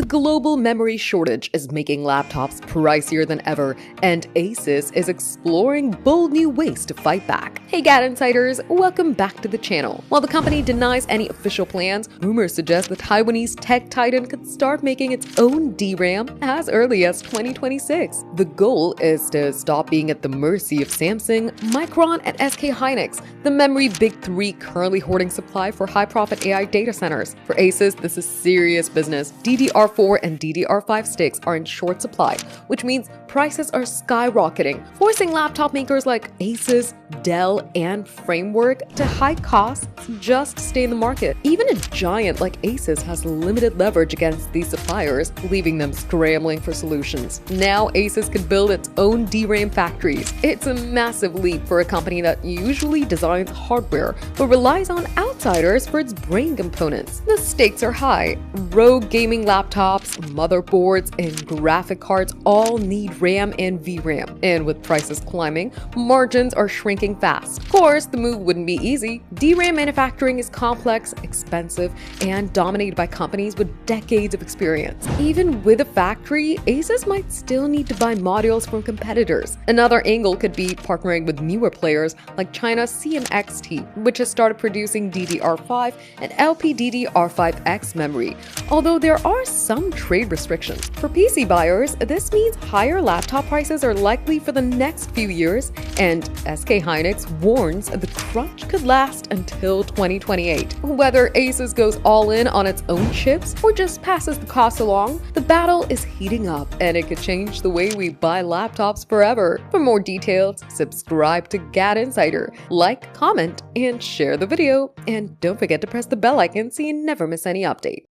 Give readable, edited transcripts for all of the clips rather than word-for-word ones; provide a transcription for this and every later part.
global memory shortage is making laptops pricier than ever, and Asus is exploring bold new ways to fight back. Hey GadInsiders, welcome back to the channel. While the company denies any official plans, rumors suggest the Taiwanese tech titan could start making its own DRAM as early as 2026. The goal is to stop being at the mercy of Samsung, Micron, and SK Hynix, the memory big three currently hoarding supply for high-profit AI data centers. For Asus, this is serious business. DDR4 and DDR5 sticks are in short supply, which means prices are skyrocketing, forcing laptop makers like Asus, Dell, and Framework to high costs just to stay in the market. Even a giant like Asus has limited leverage against these suppliers, leaving them scrambling for solutions. Now Asus could build its own DRAM factories. It's a massive leap for a company that usually designs hardware, but relies on outsiders for its brain components. The stakes are high. Rogue gaming laptops, motherboards, and graphic cards all need RAM and VRAM. And with prices climbing, margins are shrinking fast. Of course, the move wouldn't be easy. DRAM manufacturing is complex, expensive, and dominated by companies with decades of experience. Even with a factory, Asus might still need to buy modules from competitors. Another angle could be partnering with newer players like China's CMXT, which has started producing DDR5 and LPDDR5X memory, although there are some trade restrictions. For PC buyers, this means higher laptop prices are likely for the next few years, and SK Hynix warns the crunch could last until 2028. Whether Asus goes all in on its own chips or just passes the cost along, the battle is heating up, and it could change the way we buy laptops forever. For more details, subscribe to GadInsider, like, comment, and share the video, and don't forget to press the bell icon so you never miss any update.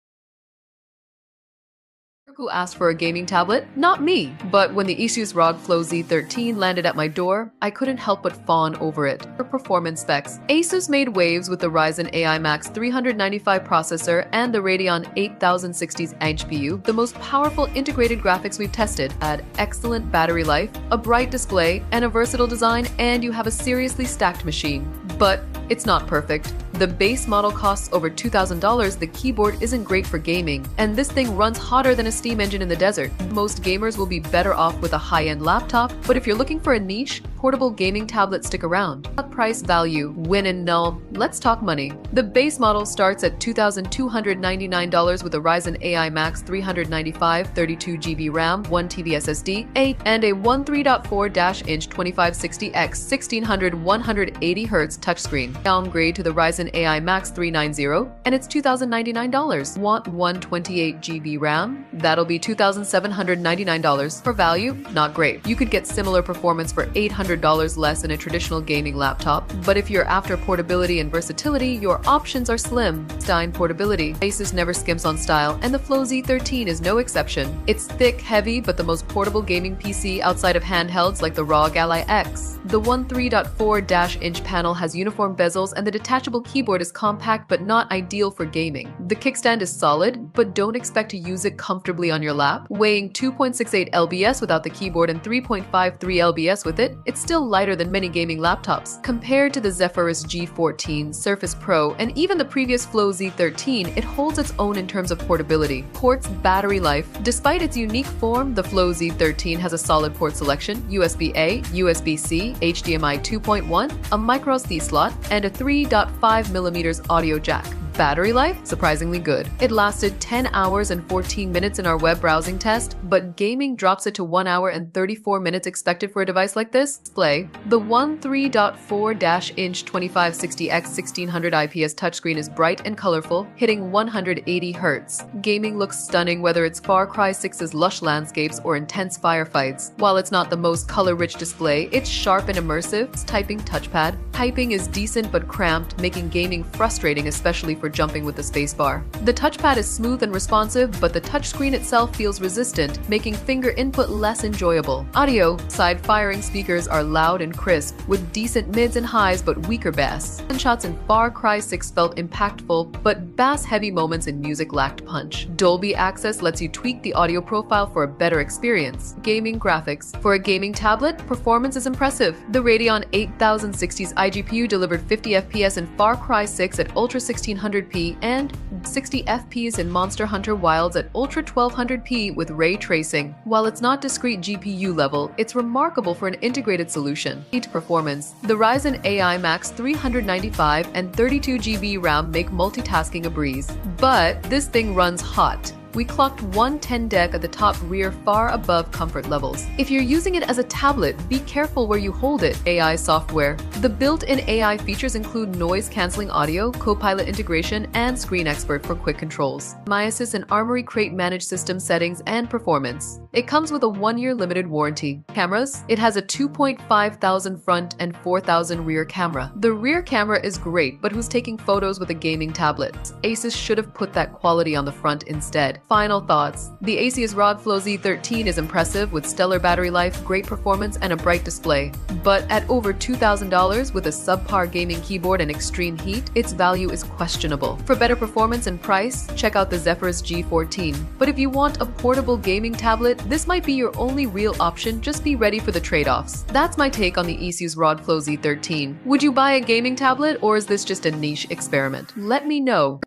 Who asked for a gaming tablet? Not me. But when the Asus ROG Flow Z13 landed at my door, I couldn't help but fawn over it. For performance specs, Asus made waves with the Ryzen AI Max 395 processor and the Radeon 8060's HPU, the most powerful integrated graphics we've tested. Add excellent battery life, a bright display, and a versatile design, and you have a seriously stacked machine. But it's not perfect. The base model costs over $2,000, the keyboard isn't great for gaming, and this thing runs hotter than a steam engine in the desert. Most gamers will be better off with a high-end laptop, but if you're looking for a niche, portable gaming tablets stick around. Price value, win and null, let's talk money. The base model starts at $2,299 with a Ryzen AI Max 395, 32GB RAM, 1TB SSD, and a 13.4-inch 2560x 1600 180Hz touchscreen. Downgrade to the Ryzen AI Max 390, and it's $2,099. Want 128GB RAM? That'll be $2,799. For value, not great. You could get similar performance for $800 less in a traditional gaming laptop, but if you're after portability and versatility, your options are slim. Stein portability. Asus never skimps on style, and the Flow Z13 is no exception. It's thick, heavy, but the most portable gaming PC outside of handhelds like the ROG Ally X. The 13.4-inch panel has uniform bezels, and the detachable keyboard is compact but not ideal for gaming. The kickstand is solid, but don't expect to use it comfortably on your lap. Weighing 2.68 lbs without the keyboard and 3.53 lbs with it, it's still lighter than many gaming laptops. Compared to the Zephyrus G14, Surface Pro, and even the previous Flow Z13, it holds its own in terms of portability. Ports, battery life. Despite its unique form, the Flow Z13 has a solid port selection: USB-A, USB-C, HDMI 2.1, a micro SD slot, and a 3.5mm audio jack. Battery life? Surprisingly good. It lasted 10 hours and 14 minutes in our web browsing test, but gaming drops it to 1 hour and 34 minutes expected for a device like this. Display. The 13.4-inch 2560x 1600 IPS touchscreen is bright and colorful, hitting 180 Hz. Gaming looks stunning whether it's Far Cry 6's lush landscapes or intense firefights. While it's not the most color-rich display, it's sharp and immersive. It's typing touchpad. Typing is decent but cramped, making gaming frustrating, especially for jumping with the spacebar. The touchpad is smooth and responsive, but the touchscreen itself feels resistant, making finger input less enjoyable. Audio. Side-firing speakers are loud and crisp, with decent mids and highs but weaker bass. Gunshots in Far Cry 6 felt impactful, but bass-heavy moments in music lacked punch. Dolby Access lets you tweak the audio profile for a better experience. Gaming graphics. For a gaming tablet, performance is impressive. The Radeon 8060's iGPU delivered 50 FPS in Far Cry 6 at Ultra 1600 900p and 60 FPS in Monster Hunter Wilds at Ultra 1200p with ray tracing. While it's not discrete GPU level, it's remarkable for an integrated solution. Heat performance. The Ryzen AI Max 395 and 32GB RAM make multitasking a breeze. But this thing runs hot. We clocked 110 dec at the top rear, far above comfort levels. If you're using it as a tablet, be careful where you hold it. AI software. The built-in AI features include noise-canceling audio, Copilot integration, and Screen Expert for quick controls. Asus and Armory Crate manage system settings and performance. It comes with a 1-year limited warranty. Cameras. It has a 2,500 front and 4,000 rear camera. The rear camera is great, but who's taking photos with a gaming tablet? Asus should have put that quality on the front instead. Final thoughts. The Asus ROG Flow Z13 is impressive with stellar battery life, great performance, and a bright display. But at over $2,000 with a subpar gaming keyboard and extreme heat, its value is questionable. For better performance and price, check out the Zephyrus G14. But if you want a portable gaming tablet, this might be your only real option. Just be ready for the trade-offs. That's my take on the Asus ROG Flow Z13. Would you buy a gaming tablet, or is this just a niche experiment? Let me know.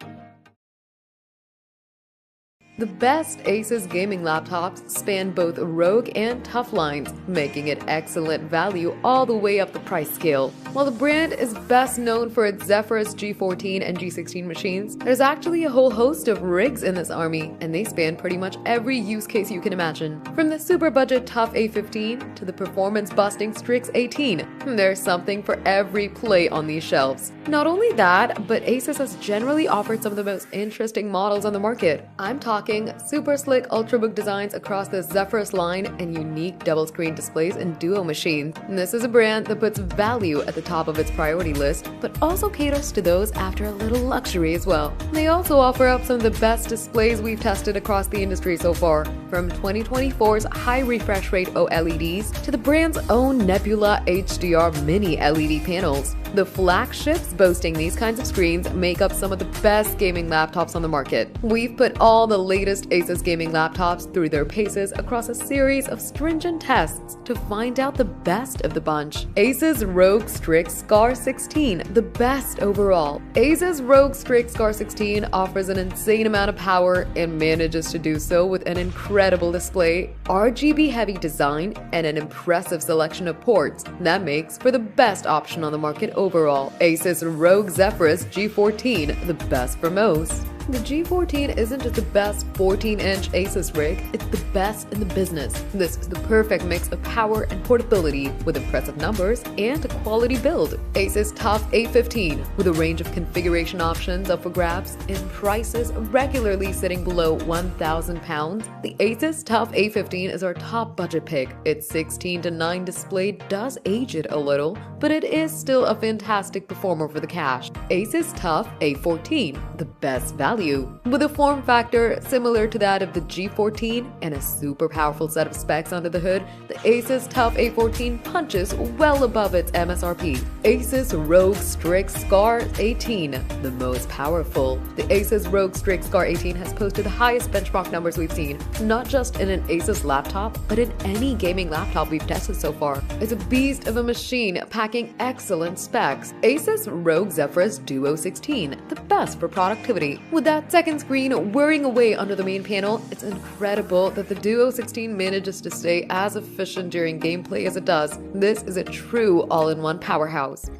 The best Asus gaming laptops span both ROG and TUF lines, making it excellent value all the way up the price scale. While the brand is best known for its Zephyrus G14 and G16 machines, there's actually a whole host of rigs in this army, and they span pretty much every use case you can imagine. From the super budget TUF A15 to the performance-busting Strix 18, there's something for every play on these shelves. Not only that, but Asus has generally offered some of the most interesting models on the market. I'm talking super slick ultrabook designs across the Zephyrus line and unique double-screen displays in Duo machines. This is a brand that puts value at the top of its priority list, but also caters to those after a little luxury as well. They also offer up some of the best displays we've tested across the industry so far, from 2024's high refresh rate OLEDs to the brand's own Nebula HDR mini LED panels. The flagships boasting these kinds of screens make up some of the best gaming laptops on the market. We've put all the latest Asus gaming laptops through their paces across a series of stringent tests to find out the best of the bunch. Asus ROG Strix Scar 16, the best overall. Asus ROG Strix Scar 16 offers an insane amount of power and manages to do so with an incredible display, RGB heavy design, and an impressive selection of ports that makes for the best option on the market overall. Asus ROG Zephyrus G14, the best for most. The G14 isn't just the best 14-inch Asus rig, it's the best in the business. This is the perfect mix of power and portability with impressive numbers and a quality build. Asus TUF A15 with a range of configuration options up for grabs and prices regularly sitting below £1,000. The Asus TUF A15 is our top budget pick. Its 16:9 display does age it a little, but it is still a fantastic performer for the cash. Asus TUF A14, the best value. With a form factor similar to that of the G14 and a super powerful set of specs under the hood, the Asus TUF A14 punches well above its MSRP. Asus ROG Strix Scar 18, the most powerful. The Asus ROG Strix Scar 18 has posted the highest benchmark numbers we've seen, not just in an Asus laptop, but in any gaming laptop we've tested so far. It's a beast of a machine packing excellent specs. Asus ROG Zephyrus Duo 16, the best for productivity. With that second screen whirring away under the main panel, it's incredible that the Duo 16 manages to stay as efficient during gameplay as it does. This is a true all-in-one powerhouse.